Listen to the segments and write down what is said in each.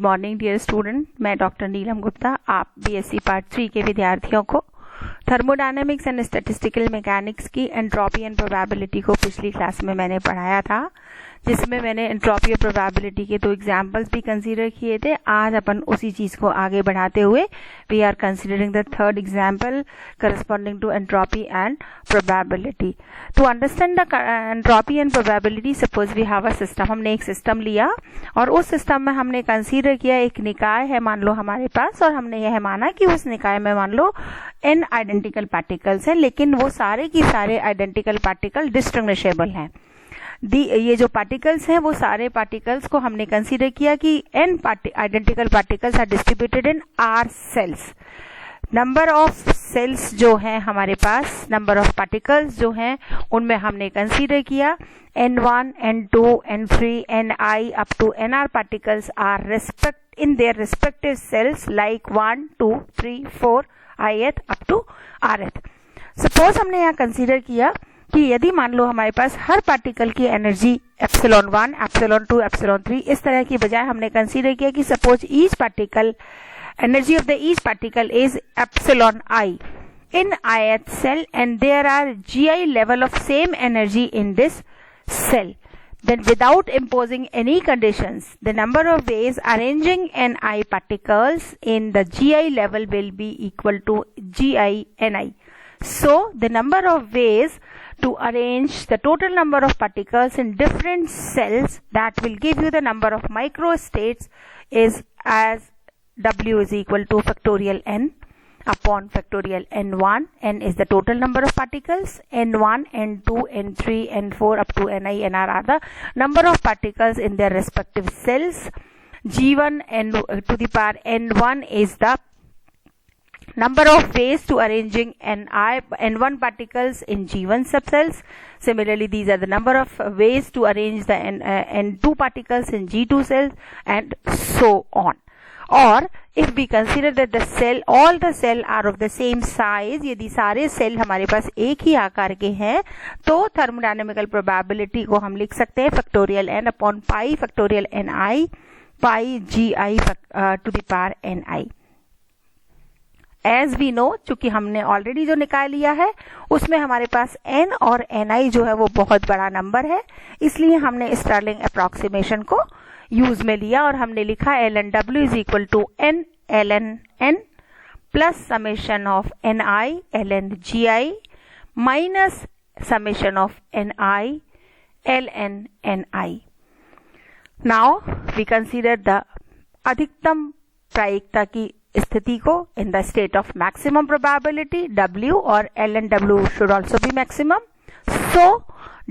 Morning dear student, मैं doctor नीलम गुप्ता आप BSc part 3 के विद्यार्थियों को थर्मोडायनेमिक्स एंड स्टैटिस्टिकल मैकेनिक्स की एंट्रोपी एंड प्रोबेबिलिटी को पिछली क्लास में मैंने पढ़ाया था, जिसमें मैंने एंट्रोपी और प्रोबेबिलिटी के 2 एग्जाम्पल्स भी कंसीडर किए थे। आज अपन उसी चीज को आगे बढ़ाते हुए we are considering the third example corresponding to entropy and probability. To understand the entropy and probability, suppose we have a system. हमने एक सिस्टम लिया और उस सिस्टम में हमने कंसीडर किया एक निकाय है मान लो हमारे पास, और हमने यह माना कि उस निकाय में मान लो n आइडेंटिकल पार्टिकल्स हैं, लेकिन वो सारे की सारे आइडेंटिकल पार्टिकल डिस्टिंग्विशेबल हैं। ये जो पार्टिकल्स हैं वो सारे पार्टिकल्स को हमने कंसीडर किया कि n identical particles are distributed in r cells. Number of cells जो हैं हमारे पास, नंबर ऑफ पार्टिकल्स जो हैं उनमें हमने कंसीडर किया n1, n2, n3, ni up to nr particles are in their respective cells like 1, 2, 3, 4, ith up to rth। Suppose हमने यहाँ कंसीडर किया कि यदि मान लो हमारे पास हर पार्टिकल की एनर्जी एप्सिलॉन 1, एप्सिलॉन 2, एप्सिलॉन 3 इस तरह की बजाय हमने कंसीडर किया कि suppose each particle energy of the each particle is epsilon I in ith cell and there are gi level of same energy in this cell. Then without imposing any conditions, the number of ways arranging ni particles in the gi level will be equal to gi ni. So the number of ways to arrange the total number of particles in different cells that will give you the number of microstates is as W is equal to factorial n upon factorial n1. N is the total number of particles. N1, N2, N3, N4 up to Ni, Nr are the number of particles in their respective cells. G1 n to the power n1 is the number of ways to arranging n1 particles in G1 subcells. Similarly, these are the number of ways to arrange the n2 particles in G2 cells, and so on. और if we consider that the cell, all the cell are of the same size, यदि सारे cell हमारे पास एक ही आकार के हैं तो thermodynamical probability को हम लिख सकते हैं factorial n upon pi factorial ni pi gi to the power ni। As we know, चूंकि हमने ऑलरेडी जो निकाल लिया है उसमें हमारे पास n और ni जो है वो बहुत बड़ा नंबर है, इसलिए हमने स्टर्लिंग अप्रोक्सीमेशन को यूज में लिया और हमने लिखा ln w is equal to n ln n plus summation of ni ln gi minus summation of ni ln ni। Now we consider the अधिकतम प्रायिकता की स्थिति को in the state of maximum probability w, और ln w should also be maximum. So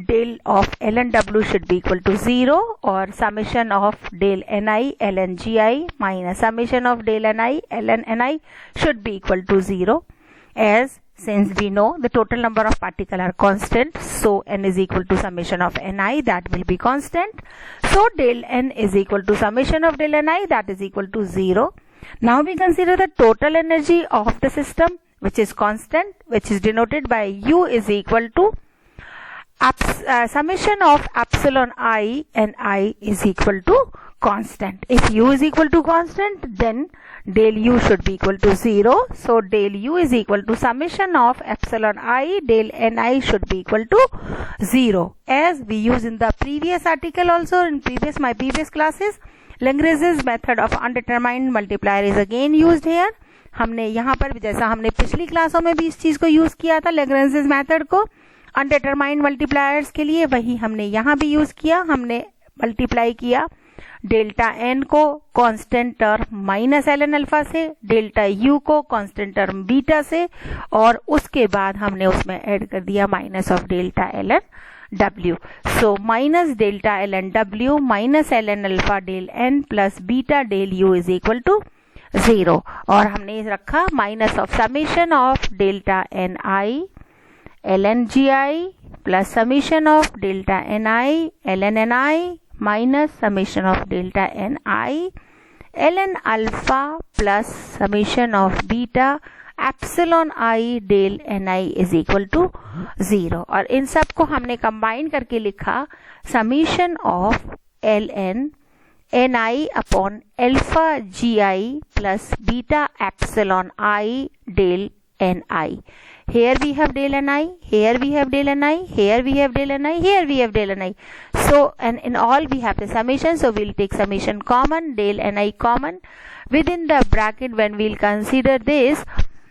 del of ln w should be equal to 0, or summation of del ni ln gi minus summation of del ni ln ni should be equal to 0, as since we know the total number of particles are constant, so n is equal to summation of ni, that will be constant. So del n is equal to summation of del ni, that is equal to 0. Now we consider the total energy of the system, which is constant, which is denoted by U is equal to summation of epsilon I and I is equal to constant. If U is equal to constant, then del U should be equal to 0. So del U is equal to summation of epsilon I del Ni should be equal to 0. As we use in the previous article also, in my previous classes, Lagrange's method of undetermined multiplier is again used here. हमने यहाँ पर जैसा हमने पिछली क्लासों में भी इस चीज को यूज किया था, Lagrange's मेथड को अनडिटरमाइंड मल्टीप्लायर्स के लिए, वही हमने यहाँ भी यूज किया। हमने मल्टीप्लाई किया डेल्टा एन को constant term minus ln alpha से, डेल्टा यू को कांस्टेंट टर्म बीटा से, और उसके बाद हमने उसमें ऐड कर दिया minus of delta ln w। So minus delta ln w minus ln alpha del n plus beta del u is equal to 0, और हमने रखा minus of summation of delta ni ln gi plus summation of delta ni ln ni minus summation of delta ni ln alpha plus summation of beta epsilon I del ni is equal to 0, और इन सब को हमने combine करके लिखा summation of ln Ni upon alpha Gi plus beta epsilon I del Ni. Here we have del Ni, here we have del Ni, here we have del Ni, here we have del Ni. So, and in all we have the summation, so we'll take summation common, del Ni common. Within the bracket, when we'll consider this,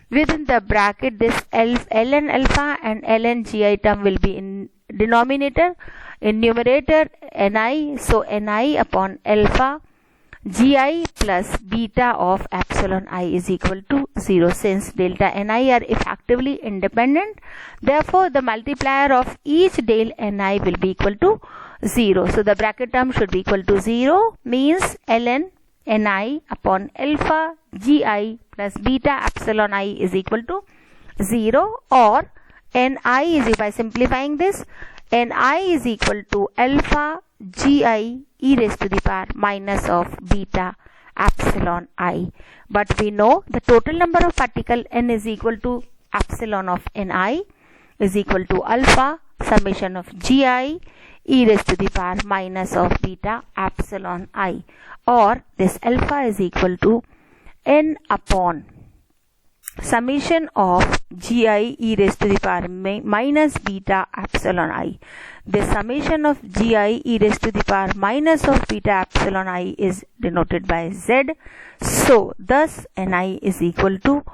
within the bracket this ln alpha and ln Gi term will be in denominator, in numerator Ni, so Ni upon alpha Gi plus beta of epsilon I is equal to 0. Since delta Ni are effectively independent, therefore the multiplier of each del Ni will be equal to 0. So the bracket term should be equal to 0, means ln Ni upon alpha Gi plus beta epsilon I is equal to 0, or Ni is, by simplifying this, Ni is equal to alpha Gi e raised to the power minus of beta epsilon I. But we know the total number of particle n is equal to epsilon of Ni is equal to alpha summation of Gi e raised to the power minus of beta epsilon I, or this alpha is equal to n upon summation of Gi e raised to the power minus beta epsilon I. The summation of Gi e raised to the power minus of beta epsilon I is denoted by Z. So thus Ni is equal to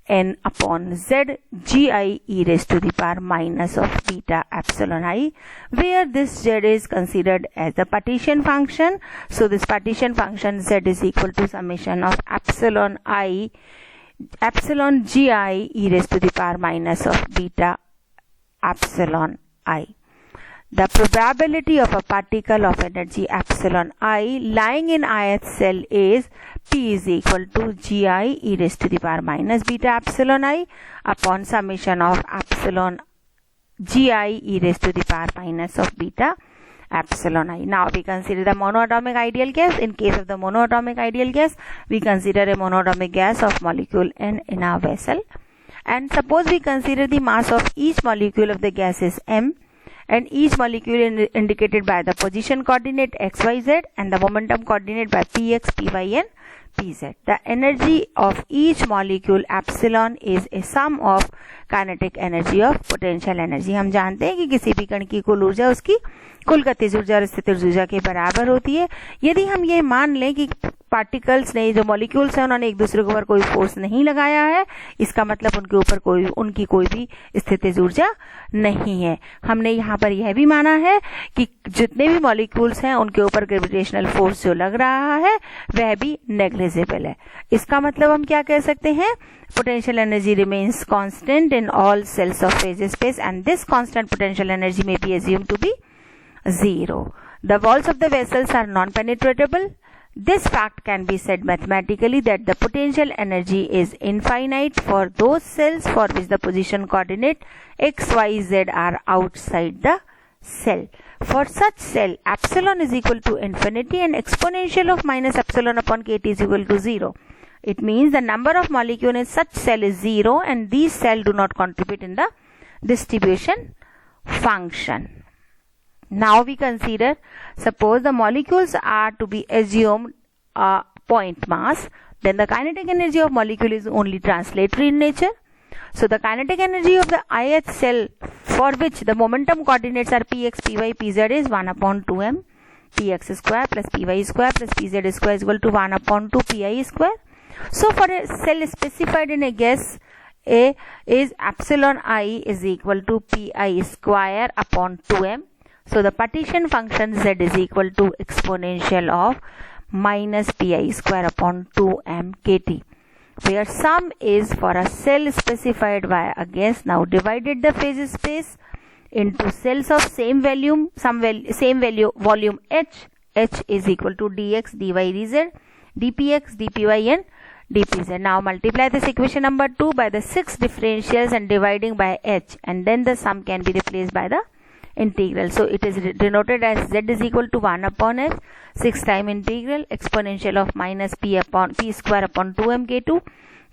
n upon Z Gi e raised to the power minus of beta epsilon I, where this Z is considered as the partition function. So this partition function Z is equal to summation of epsilon Gi e raised to the power minus of beta epsilon I. The probability of a particle of energy epsilon I lying in ith cell is P is equal to Gi e raised to the power minus beta epsilon I upon summation of epsilon Gi e raised to the power minus of beta epsilon I. Now we consider the monoatomic ideal gas. In case of the monoatomic ideal gas, we consider a monoatomic gas of molecule N in our vessel. And suppose we consider the mass of each molecule of the gas is m, and each molecule indicated by the position coordinate xyz and the momentum coordinate by px, py and pz. The energy of each molecule epsilon is a sum of kinetic energy of potential energy. हम जानते हैं कि किसी भी कण की कुल ऊर्जा उसकी कुल गतिज ऊर्जा और स्थितिज ऊर्जा के बराबर होती है. यदि हम ये मान लें कि पार्टिकल्स ने, जो मॉलिक्यूल्स हैं, उन्होंने एक दूसरे के ऊपर कोई फोर्स नहीं लगाया है, इसका मतलब उनके ऊपर उनकी कोई भी स्थितिज ऊर्जा नहीं है. हमने यहाँ पर यह भी माना है कि जितने भी मॉलिक्यूल्स हैं उनके ऊपर ग्रेविटेशनल फोर्स जो लग रहा है वह भी नेग्लिजिबल है. इसका मतलब हम क्या कह सकते हैं, potential energy remains constant in all cells of phase space, and this constant potential energy may be assumed to be 0. The walls of the vessels are non-penetratable. This fact can be said mathematically that the potential energy is infinite for those cells for which the position coordinate x, y, z are outside the cell. For such cell, epsilon is equal to infinity and exponential of minus epsilon upon kt is equal to 0. It means the number of molecules in such cell is 0 and these cells do not contribute in the distribution function. Now we consider, suppose the molecules are to be assumed a point mass, then the kinetic energy of molecule is only translatory in nature. So the kinetic energy of the ith cell for which the momentum coordinates are px, py, pz is 1 upon 2m px square plus py square plus pz square is equal to 1 upon 2 pi square. So for a cell specified in a gas A is epsilon I is equal to pi square upon 2m. So the partition function z is equal to exponential of minus pi square upon 2m kt, where sum is for a cell specified by a gas. Now divided the phase space into cells of same volume, volume h is equal to dx, dy, dz, dpx, dpy and dpz. Now multiply this equation number 2 by the 6 differentials and dividing by h, and then the sum can be replaced by the integral. So it is denoted as z is equal to 1 upon h, 6 time integral exponential of minus p square upon 2m k2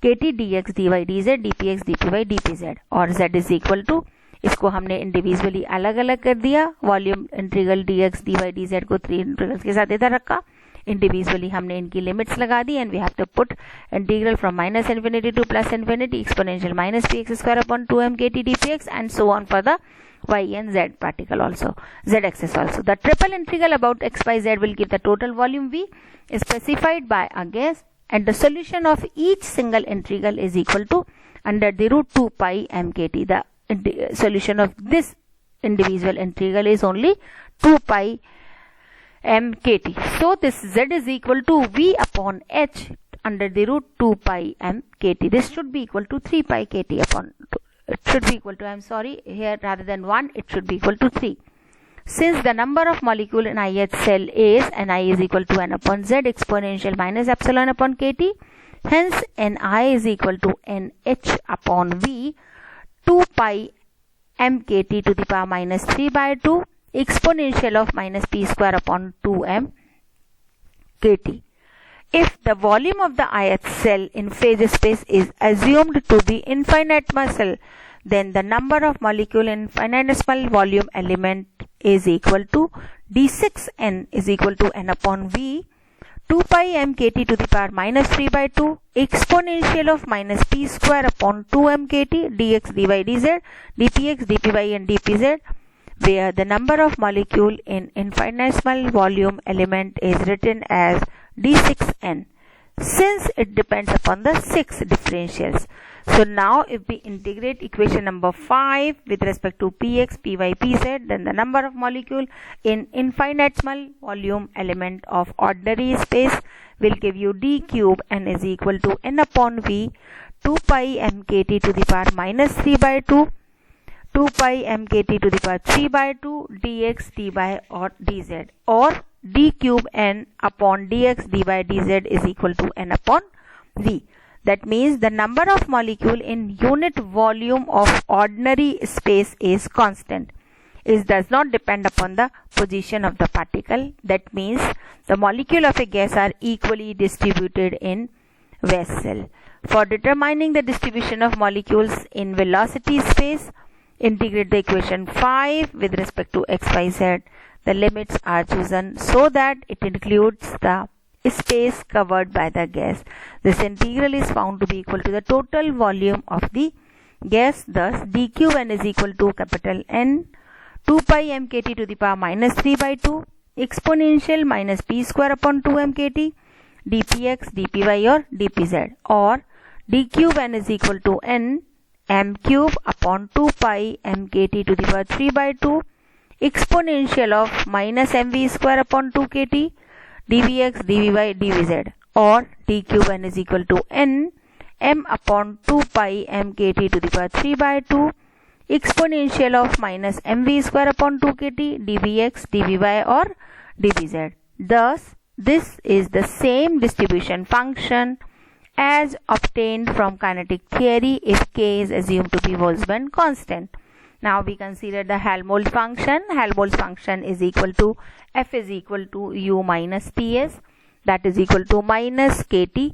kt dx, dy, dz, dpx, dpy, dpz, और z is equal to, इसको हमने individually अलग अलग कर दिया, volume integral dx, dy, dz को 3 integrals के साथ इधर रखा, इंडिविजुअली हमने इनकी लिमिट्स लगा दी and we have to put integral from minus infinity to plus infinity exponential minus px square upon 2m kt dpx and so on for the y and z particle also, z axis also. The triple integral about x by z will give the total volume V specified by a guess, and the solution of each single integral is equal to under the root 2 pi m kt. The solution of this individual integral is only 2 pi m kt. So this z is equal to V upon h under the root 2 pi m kt. This should be equal to 3 pi kt upon 2. It should be equal to, I am sorry, here rather than 1 it should be equal to 3. Since the number of molecule in ith cell is Ni is equal to n upon z exponential minus epsilon upon kt, hence Ni is equal to Nh upon V 2 pi m kt to the power minus 3 by 2 exponential of minus p square upon 2m kt. If the volume of the ith cell in phase space is assumed to be infinitesimal, then the number of molecule in infinitesimal volume element is equal to d6n is equal to n upon v 2 pi m kt to the power minus 3 by 2 exponential of minus p square upon 2m kt dx dy dz dpx dpy and dpz, where the number of molecule in infinitesimal volume element is written as d6n since it depends upon the 6 differentials. So now if we integrate equation number 5 with respect to px, py, pz, then the number of molecule in infinitesimal volume element of ordinary space will give you d cube n is equal to n upon v 2 pi m kt to the power minus 3 by 2 2 pi m kt to the power 3 by 2 dx dy or dz, or d cube n upon dx dy dz is equal to n upon v. That means the number of molecule in unit volume of ordinary space is constant. It does not depend upon the position of the particle. That means the molecule of a gas are equally distributed in vessel. For determining the distribution of molecules in velocity space, integrate the equation 5 with respect to x, y, z. The limits are chosen so that it includes the space covered by the gas. This integral is found to be equal to the total volume of the gas. Thus, dqn is equal to capital N 2 pi m kt to the power minus 3 by 2 exponential minus p square upon 2 m kt dpx, dpy or dpz, or dqn is equal to n m cube upon 2 pi m kt to the power 3 by 2 exponential of minus mv square upon 2 kt dvx, dvy, dvz, or d cube n is equal to n m upon 2 pi m kt to the power 3 by 2 exponential of minus mv square upon 2 kt dvx, dvy, or dvz. Thus, this is the same distribution function as obtained from kinetic theory if k is assumed to be Boltzmann constant. Now we consider the Helmholtz function. Helmholtz function is equal to f is equal to u minus ts, that is equal to minus kt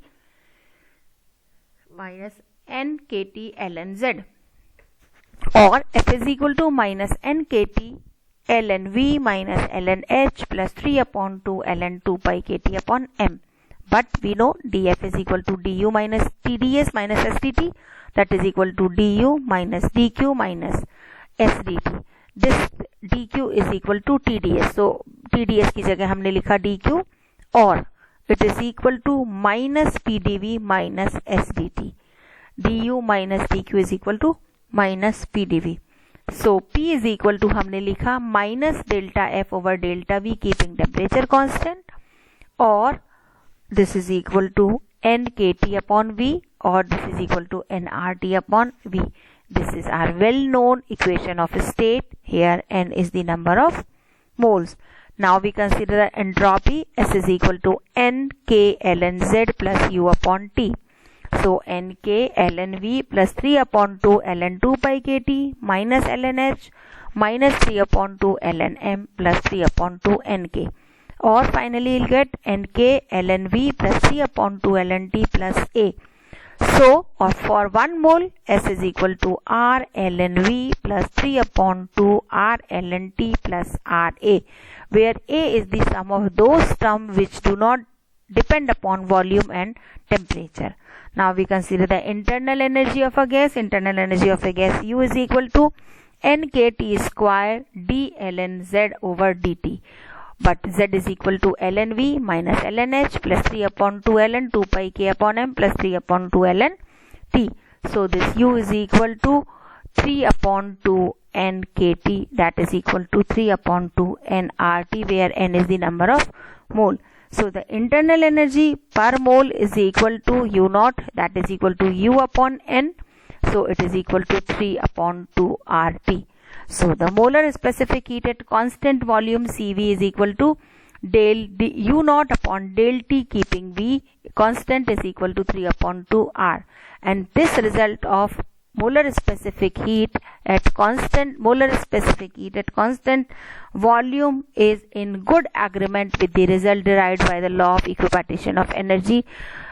minus n kt ln z, or f is equal to minus n kt ln v minus ln h plus 3 upon 2 ln 2 pi kt upon m. But we know df is equal to du minus tds minus sdt, that is equal to du minus dq minus sdt. This dq is equal to tds. So tds की जगह हमने लिखा dq, और it is equal to minus pdv minus sdt. du minus dq is equal to minus pdv. So p is equal to हमने लिखा minus delta f over delta v keeping temperature constant, or this is equal to n kt upon v, or this is equal to nRT upon v. This is our well-known equation of state. Here n is the number of moles. Now we consider the entropy. S is equal to nk ln z plus u upon t. So nk ln v plus 3 upon 2 ln 2 pi kt minus ln h minus 3 upon 2 ln m plus 3 upon 2 nk. Or finally you'll get nk ln v plus 3 upon 2 ln t plus a. So, or for 1 mole, S is equal to R ln V plus 3 upon 2 R ln T plus RA, where A is the sum of those terms which do not depend upon volume and temperature. Now we consider the internal energy of a gas. Internal energy of a gas U is equal to NkT square d ln Z over dt. But Z is equal to ln V minus ln H plus 3 upon 2 ln 2 pi K upon M plus 3 upon 2 ln T. So this U is equal to 3 upon 2 NkT, that is equal to 3 upon 2 nRT, where N is the number of mole. So the internal energy per mole is equal to U naught, that is equal to U upon N. So it is equal to 3 upon 2 RT. So the molar specific heat at constant volume CV is equal to del U naught upon del T, keeping V constant, is equal to 3 upon 2 R. And this result of molar specific heat at constant volume is in good agreement with the result derived by the law of equipartition of energy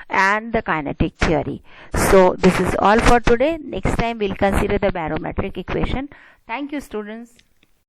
and the kinetic theory. So this is all for today. Next time we'll consider the barometric equation. Thank you, students.